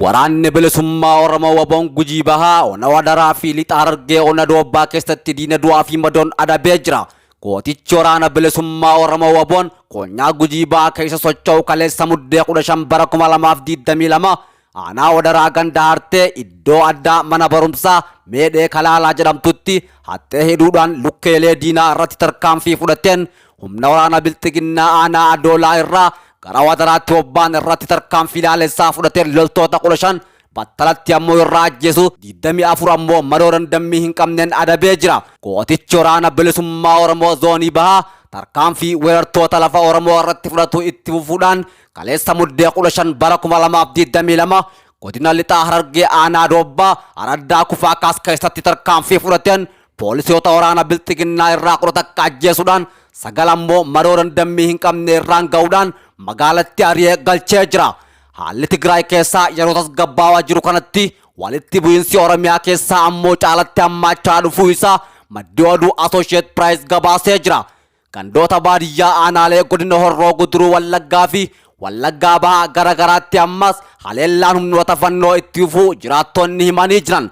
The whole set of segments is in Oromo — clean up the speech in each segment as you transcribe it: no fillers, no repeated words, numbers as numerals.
Waraanni bilisummaa Oromoo waboon Gujii Bahaa ona wadaraa fi lixa Harargee ona Doobbaa keessatti diina du'aa fi madoon adabee jira. Gootichi waraana bilisummaa Oromoo waboon konyaa Gujii Bahaa keessa socho'u kaleessa muddee 15 bara 2022 aanaa wadaraa ganda hartee iddoo addaa mana barumsaa Meedhee Kalaalaa jedhamtutti hattee hidhuudhaan lukkeelee diinaa irratti tarkaanfii fudhateen humna waraana bilxiginnaa aanaa Adoolaa irraa gara wadaraatti bobbaan irratti tarkaanfii ilaalessaa fudhateen loltoota 15 battalatti ammoo irraa ajjeesu 24 ammoo madoo dandammii hin qabneen adabee jira. Gootichi waraana bilisummaa Oromoo zoonii Bahaa tarkaanfii weerartoota lafa Oromoo irratti fudhatu itti fufuudhaan kaleessa muddee 15 bara 2022 godina lixaa Harargee aanaa Doobbaa Araddaa Kufaa Kaas keessatti tarkaanfii fudhateen poolisoota waraana bilxiginnaa irraa 11 ajjeesuudhaan 9 ammoo madoo dandammii hin qabne irraan ga'uudhaan magaalatti ari'ee galchee jira. Haalli Tigraay keessaa yeroo tasgabbaawaa jiru kanatti walitti bu'iinsi Oromiyaa keessaa ammoo caalatti hammaachaa dhufuu isaa maddi oduu Associate Press gabaasee jira. Gandoota baadiyyaa aanaalee godina Horroo Guduruu Wallaggaa fi Wallaggaa Bahaa garagaraatti ammas haleellaan humnoota fannoo itti fufuu jiraattonni himanii jiran.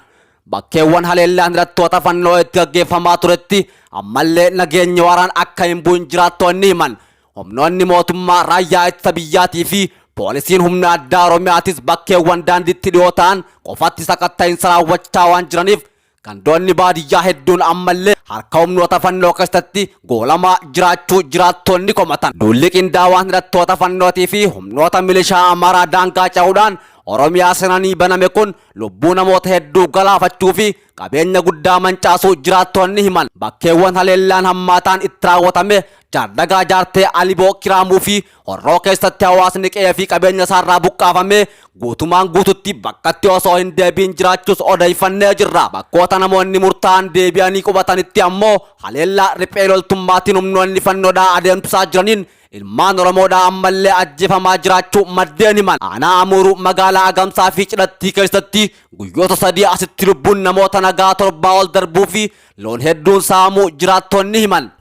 Bakkeewwan haleellaan hidhattoota fannoo itti gaggeeffamaa turetti ammallee nageenya waraanaa akka hin bu'in jiraattonni himan. Humnoonni mootummaa raayyaa ittisa biyyaatii fi poolisiin humna addaa Oromiyaatis bakkeewwan daandiitti dhiyoo ta'an qofatti sakatta'iinsa raawwachaa waan jiraniif gandoonni baadiyyaa hedduun ammallee harka humnoota fannoo keessatti goolamaa jiraachuu jiraattonni komatan. Duulli qindaawaan hidhattoota fannootii fi humnoota milishaa Amaaraa daangaa ce'uudhaan Oromiyaa seenanii baname kun lubbuu namoota hedduu galaafachuu fi qabeenya guddaa mancaasuu jiraattonni himan. Bakkeewwan haleellaan hammaataan itti raawwatame Jaardagaa Jaartee Aliboo Kiraamuu fi Horroo keessatti hawaasni qe'ee fi qabeenya isaarraa buqqaafame guutumaan guututti bakkatti osoo hin deebiin jiraachuus odeeffannee jirra. Bakkoota namoonni murtaa'an deebi'anii qubatanitti ammoo haleellaa riphee loltummaatiin humnoonni fannoodhaa adeemsisaa jiraniin ilmaan Oromoodhaa ammallee ajjeefamaa jiraachuu maddeen himan. Aanaa Amuuruu magaalaa Agamsaa fi Cidhattii keessatti guyyoota 3 asitti lubbuun namoota nagaa 7 ol darbuu fi loon hedduun saamuu jiraattonni himan.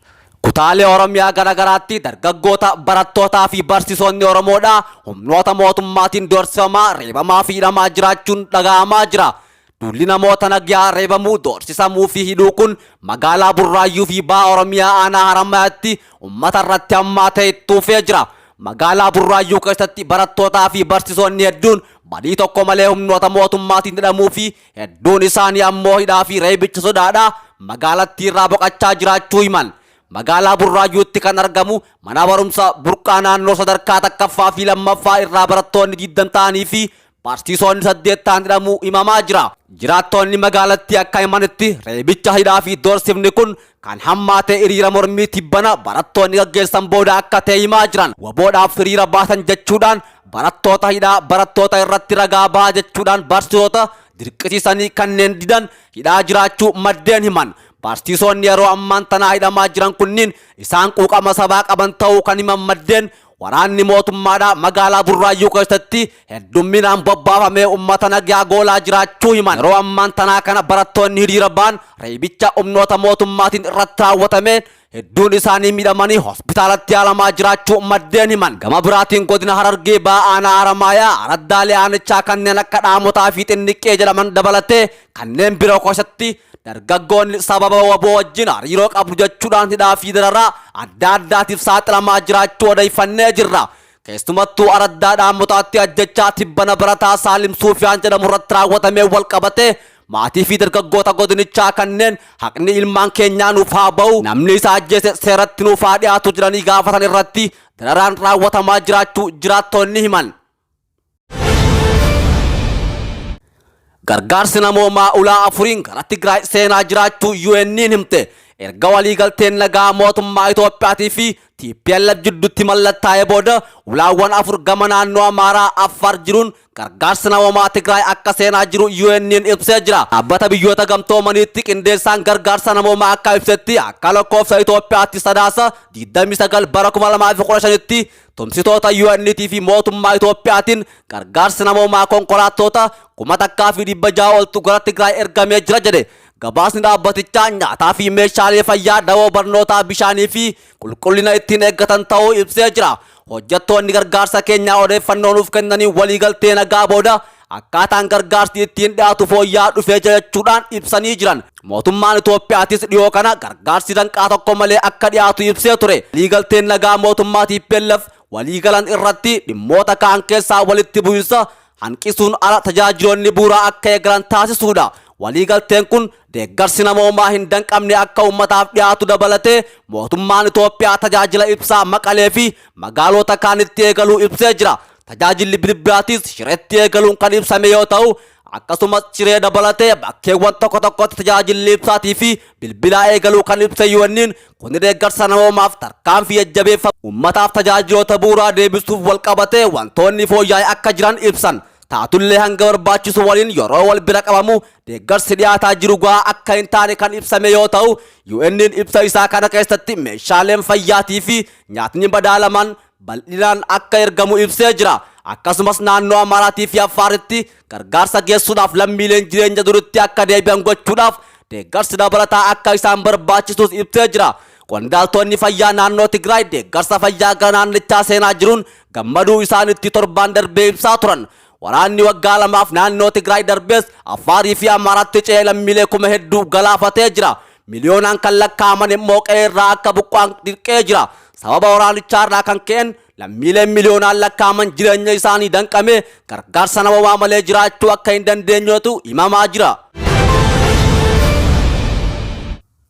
Kutaalee Oromiyaa garagaraatti dargaggoota barattootaa fi barsiisonni Oromoodhaa humnoota mootummaatiin doorsifamaa reebamaa fi hidhamaa jiraachuun dhaga'amaa jira. Duulli namoota nagaa reebamuu doorsisamuu fi hidhuu kun magaalaa Burraayyuu fi Bahaa Oromiyaa aanaa Haramayaatti uummata irratti hammaatee itti fufee jira. Magaalaa Burraayyuu keessatti barattootaa fi barsiisonni hedduun badii tokko malee humnoota mootummaatiin hidhamuu fi hedduun isaanii ammoo hidhaa fi reebicha sodaadhaa magaalattii irraa boqachaa jiraachuu himan. Magaalaa Burraayyuutti kan argamu mana barumsa burqaa naannoo sadarkaa takkaffaa fi lammaffaa irraa barattoonni 20 ta'anii fi barsiisonni 8 ta'an hidhamuu himamaa jira. Jiraattonni magaalattii akka himanitti reebicha hidhaa fi doorsifni kun kan hammaate hiriira mormii tibbana barattoonni gaggeessan booda akka ta'e himaa jiran. Waboodhaaf hiriira baasan jechuudhaan barattoota hidhaa barattoota irratti ragaa bahaa jechuudhaan barsiisota dirqisiisanii kanneen didan hidhaa jiraachuu maddeen himan. Barsiisonni yeroo ammaan tanaa hidhamaa jiran kunniin isaan quuqama sabaa qaban ta'uu kan himan maddeen waraanni mootummaadhaa magaalaa Burraayyuu keessatti heddumminaan bobbaafamee uummata nagaa goolaa jiraachuu himan. Yeroo ammaan tanaa kana barattoonni hiriira ba'an reebicha humnoota mootummaatiin irratti raawwatameen hedduun isaanii miidhamanii hospitaalatti yaalamaa jiraachuu maddeen himan. Gama biraatiin godina Harargee Bahaa aanaa Haramaayaa araddaalee aanichaa kanneen akka Dhaamotaa fi Xinniqqee jedhaman dabalatee kanneen biroo keessatti dargaggoonni sababa waboo wajjin hariiroo qabu jechuudhaan hidhaa fi dararaa adda addaatiif saaxilamaa jiraachuu odeeffannee jirra. Keessumattuu araddaa Dhaamotaatti ajjechaa tibbana barataa Saalim Suufiyaan jedhamu irratti raawwatamee wal qabatee maatii fi dargaggoota godinichaa kanneen haqni ilmaan keenyaa nuuf haa ba'u namni isa ajjeese seeratti nuuf haa dhiyaatu jedhanii gaafatan irratti dararaan raawwatamaa jiraachuu jiraattonni himan. Gargaarsi namoomaa ulaa 4 gara Tigraay seenaa jiraachuu UN'n himte. Erga waliigalteen nagaa mootummaa Itoophiyaatii fi TPLF jidduutti mallattaa'ee booda ulaawwan 4 gama naannoo Amaaraa Affaar jiruun gargaarsi namoomaa Tigraay akka seenaa jiru UN'n ibsee jira. Dhaabbata biyyoota gamtoomaniitti qindeessaan gargaarsa namoomaa akka ibsetti akka lakkoofsa Itoophiyaatti sadaasa 29 bara 2015tti tumsitoota UN'tii fi mootummaa Itoophiyaatiin gargaarsi namoomaa konkolaattota 1,600 oltu gara Tigraay ergamee jira jedhe. Gabaasni dhaabbatichaa nyaataa fi meeshaalee fayyaa dawoo barnootaa bishaanii fi qulqullina ittiin eeggatan ta'uu ibsee jira. Hojjettoonni gargaarsa keenyaa odeeffannoo nuuf kennanii waliigaltee nagaa booda akkaataan gargaarsi ittiin dhiyaatu fooyya'aa dhufee jechuudhaan ibsanii jiran. Mootummaan Itoophiyaatis dhiyoo kana gargaarsi danqaa tokko malee akka dhiyaatu ibsee ture. Waliigalteen nagaa mootummaa TPLF waliigalan irratti dhimmoota kaan keessaa walitti bu'insa hanqisuun ala tajaajiloonni bu'uuraa akka eegalan taasisuudha. Waliigalteen kun deeggarsi namoomaa hin danqamne akka uummataaf dhiyaatu dabalatee mootummaan Itoophiyaa tajaajila ibsaa Maqalee fi magaalota kaanitti eegaluu ibsee jira. Tajaajilli bilbilaatis Shireetti eegaluun kan ibsame yoo ta'u, akkasumas Shiree dabalatee bakkeewwan tokko tokkotti tajaajilli ibsaatii fi bilbilaa eegaluu kan ibse yuunniin kun deeggarsa namoomaaf tarkaanfii jajjabeeffama uummataaf tajaajiloota bu'uuraa deebisuuf walqabatee wantoonni fooyya'ee akka jiran ibsan. Taatullee hanga barbaachisu waliin yeroo wal bira qabamu deeggarsi dhiyaataa jiru gahaa akka hin taane kan ibsame yoo ta'u, UN'n ibsa isaa kana keessatti meeshaaleen fayyaatii fi nyaatni madaalamaan bal'inaan akka ergamu ibsee jira. Akkasumas naannoo Amaaraatii fi Affaaritti gargaarsa geessuudhaaf lammiileen jireenya duritti akka deebi'an gochuudhaaf deeggarsi dabalataa akka isaan barbaachisus ibsee jira. Qondaaltonni fayyaa naannoo Tigraay deeggarsa fayyaa gara naannichaa seenaa jiruun gammaduu isaanitti torbaan darbee ibsaa turan. Waraanni waggaa lamaaf naannoo Tigraay darbees Affaarii fi Amaaraatti ce'ee lammiilee kuma hedduu galaafatee jira. Miliyoonaan kan lakkaa'aman immoo qe'ee irraa akka buqqa'an dirqee jira. Sababa waraanichaa irraa kan ka'een lammiileen miliyoonaan lakkaa'aman jireenya isaanii danqame gargaarsa namoomaa malee jiraachuu akka hin dandeenyetu himamaa jira.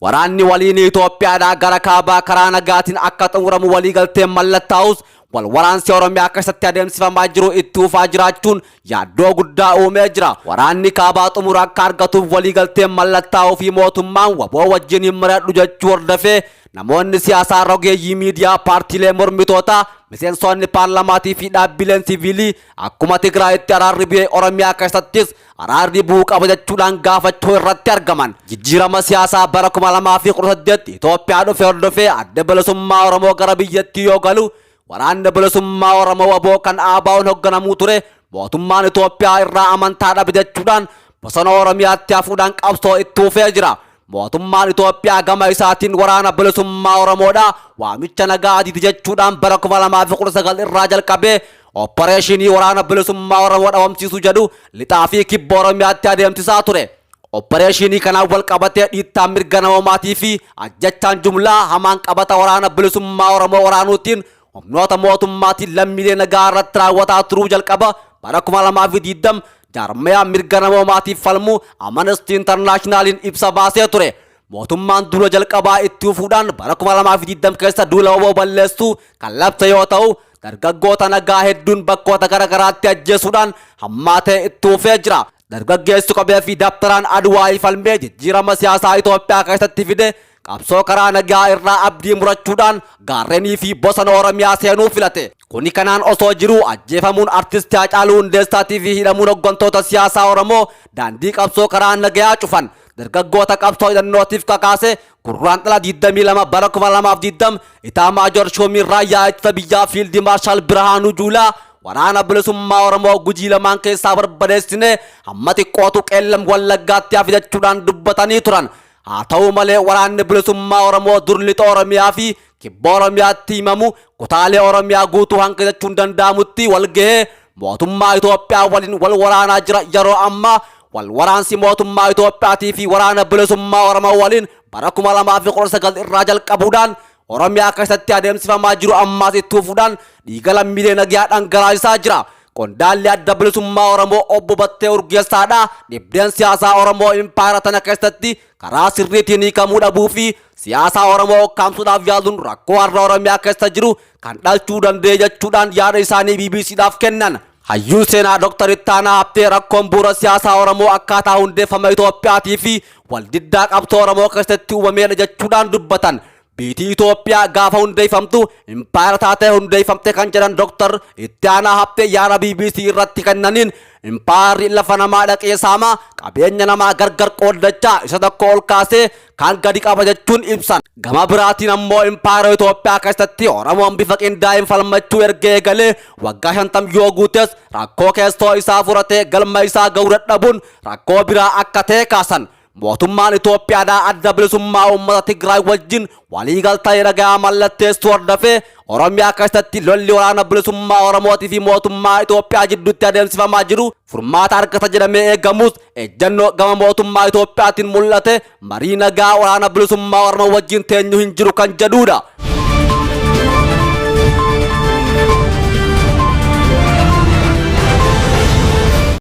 Waraanni waliin Itoophiyaadhaa gara kaabaa karaa nagaatiin akka xumuramu waliigalteen mallattaa'us wal waraansi Oromiyaa keessatti adeemsifamaa jiru itti fufaa jiraachuun yaaddoo guddaa uumee jira. Waraanni kaabaa xumura akka argatuuf waliigalteen mallattaa'uu fi mootummaan waboo wajjin hin mari'adhu jechuu hordofee namoonni siyaasaa rogeeyyii miidiyaa paartiilee mormitootaa miseensonni paarlamaatii fi dhaabbileen siviilii akkuma Tigraayitti araarri bu'ee Oromiyaa keessattis araarri bu'uu qaba jechuudhaan gaafachuu irratti argaman. Jijjiirama siyaasaa bara 2018 Itoophiyaa dhufe hordofee adda bilisummaa Oromoo gara biyyattii yoo galu waraanni bilisummaa Oromoo waboo kan ABO'n hoogganamuu ture mootummaan Itoophiyaa irraa amantaa dhabe jechuudhaan bosona Oromiyaatti hafuudhaan qabsoo itti fufee jira. Mootummaan Itoophiyaa gama isaatiin waraana bilisummaa Oromoodhaa waamicha nagaatiiti jechuudhaan bara 2019 irraa jalqabee opereeshinii waraana bilisummaa Oromoo dhabamsiisuu jedhu lixaa fi kibba Oromiyaatti adeemsisaa ture. Opereeshinii kanaan wal qabatee dhiittaan mirga namoomaatii fi ajjechaan jumlaa hamaan qabata waraana bilisummaa Oromoo waraanuutiin humnoota mootummaatiin lammiilee nagaa irratti raawwataa turuu jalqaba bara 2020 jaarmaya mirga namoomaatiif falmu Amnesty Internationalin ibsa baasee ture. Mootummaan duula jalqabaa itti fufuudhaan bara 2020 keessa duula waboo balleessuu kan labse yoo ta'u, dargaggoota nagaa hedduun bakkoota garaagaraatti ajjeesuudhaan hammaatee itti fufee jira. Dargaggeessi qabee fi dabtaraan Adwaayii falmee jijjiirama siyaasaa Itoophiyaa keessatti fide qabsoo karaa nagaa irraa abdii murachuudhaan gaarreenii fi bosona Oromiyaa seenuu filate. Kuni kanaan osoo jiru ajjeefamuun artistii Haacaaluu Hundeessaatii fi hidhamuun hooggantoota siyaasaa Oromoo daandii qabsoo karaa nagaa cufan. Dargaggoota qabsoo hidhannootiif kakaase gurraandhala 22 bara 2020 Itaamaajoor Shoomiin raayyaa ittisa biyyaa Fiildi Maarshaal Birhaanuu Juulaa waraana bilisummaa Oromoo Gujii lamaan keessaa barbadeessine hamma xiqqootu qeellam Wallaggaatti hafe jechuudhaan dubbatanii turan. Haa ta'u malee waraanni bilisummaa Oromoo dur lixa Oromiyaa fi kibba Oromiyaatti himamu kutaalee Oromiyaa guutuu hanqisachuun danda'amutti wal gahee mootummaa Itoophiyaa waliin wal waraanaa jira. Yeroo ammaa wal waraansi mootummaa Itoophiyaatii fi waraana bilisummaa Oromoo waliin bara 2019 irraa jalqabuudhaan Oromiyaa keessatti adeemsifamaa jiru ammaas itti fufuudhaan dhiiga lammiilee nagaa dhangalaasaa jira. Qondaalli adda bilisummaa Oromoo obbo Battee Urgeessaadhaa dhibdeen siyaasaa Oromoo impaayera tana keessatti karaa sirriitiin hiikamuu dhabuu fi siyaasaa Oromoo kaamsuudhaaf yaaluun rakkoo har'a Oromiyaa keessa jiru kan dhalchuu danda'e jechuudhaan yaada isaanii BBCdhaaf kennan. Hayyuu seenaa Dr. Ittaanaa Habtee rakkoon bu'uura siyaasaa Oromoo akkaataa hundeeffama Itoophiyaatii fi waldiddaa qabsoo Oromoo keessatti uumameedha jechuudhaan dubbatan. Biitii Itoophiyaa gaafa hundeeffamtu impaayera taatee hundeeffamte kan jedhan Dr. Ittaanaa Habtee yaada BBC irratti kennaniin impaayerri lafa namaa dhaqee saamaa qabeenya namaa gargar qooddachaa isa tokko ol kaasee kan gadi qaba jechuun ibsan. Gama biraatiin ammoo impaayera Itoophiyaa keessatti Oromoon bifa qindaa'een falmachuu erga eegalee waggaa 50 yoo guutes rakkoo keessoo isaa furatee galma isaa ga'uu dadhabuun rakkoo biraa akka ta'e kaasan. Mootummaan Itoophiyaadhaa adda bilisummaa uummata Tigraay wajjin waliigaltee nagaa mallatteessuu hordofee Oromiyaa keessatti lolli waraana bilisummaa Oromootii fi mootummaa Itoophiyaa jidduutti adeemsifamaa jiru furmaata argata jedhamee eegamus ejjennoo gama mootummaa Itoophiyaatiin mul'ate marii nagaa waraana bilisummaa Oromoo wajjin teenyu hin jiru kan jedhudha.